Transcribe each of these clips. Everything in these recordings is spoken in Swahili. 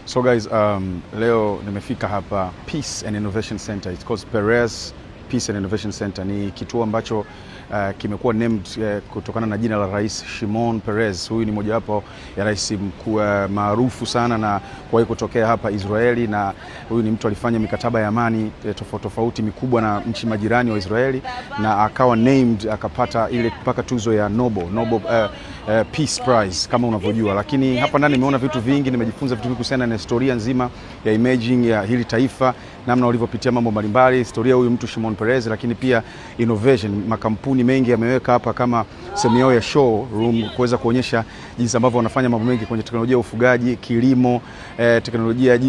So guys, leo nimefika hapa Peace and Innovation Center. It's called Perez Peace and Innovation Center. Ni kituo ambacho kimekuwa named kutokana na jina la Rais Shimon Peres. Huyu ni mojawapo ya rais mkuu maarufu sana na kuwahi kutokea hapa Israeli, na huyu ni mtu alifanya mikataba ya amani tofauti mikubwa na nchi majirani wa Israeli, na akawa named, akapata ile mpaka tuzo ya Nobel Peace Prize kama unavyojua. Lakini hapa ndani nimeona vitu vingi, nimejifunza vitu vingi kuhusiana na historia nzima ya imaging ya hili taifa, namna walivyopitia mambo mbalimbali, historia huyu mtu Shimon Peres, lakini pia innovation. Makampuni mengi yameweka hapa kama sehemu yao ya showroom kuweza kuonyesha jinsi ambavyo wanafanya mambo mengi kwenye teknolojia ya ufugaji, kilimo, teknolojia,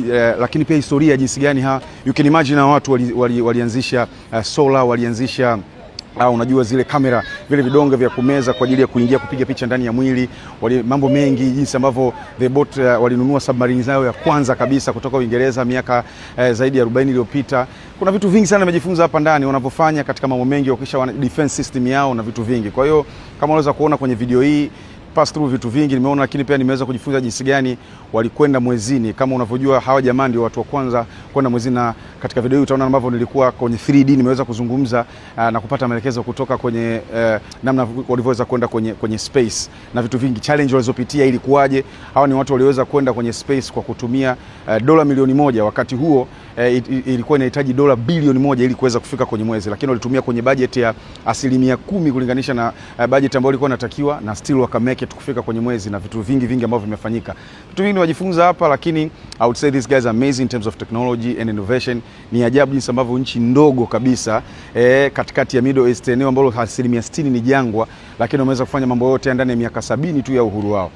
lakini pia historia jinsi gani you can imagine watu walianzisha solar, walianzisha unajua zile kamera, vile vidonge vya kumeza kwa ajili ya kuingia kupiga picha ndani ya mwili, mambo mengi, jinsi ambavyo the boat walinunua submarine zao ya kwanza kabisa kutoka Uingereza miaka zaidi ya 40 iliyopita. Kuna vitu vingi sana nimejifunza hapa ndani wanavyofanya katika mambo mengi, wakisha wana defense system yao na vitu vingi. Kwa hiyo kama unaweza kuona kwenye video hii, pass through vitu vingi nimeona, lakini pia nimeweza kujifunza jinsi gani walikwenda mwezini. Kama unavyojua hawa jamaa ndio watu wa kwanza kwenda mwezini, na katika video hii utaona ambavyo nilikuwa kwenye 3D nimeweza kuzungumza na kupata maelekezo kutoka kwenye namna walivyoweza kwenda kwenye space na vitu vingi, challenge walizopitia ilikuwaje. Hawa ni watu walioweza kwenda kwenye space kwa kutumia dola milioni 1. Wakati huo ilikuwa inahitaji dola bilioni 1 ili kuweza kufika kwenye mwezi, lakini walitumia kwenye budget ya 10% kulinganisha na budget ambayo ilikuwa inatakiwa, na still wakamake kufika kwenye mwezi, na vitu vingi ambavyo vimefanyika. Vitu vingi wajifunza hapa, lakini I would say these guys are amazing in terms of technology and innovation. Ni ajabu jinsi ambavyo nchi ndogo kabisa katikati ya Middle East, eneo ambalo 60% ni jangwa, lakini wameweza kufanya mambo yote ndani ya miaka 70 tu ya uhuru wao.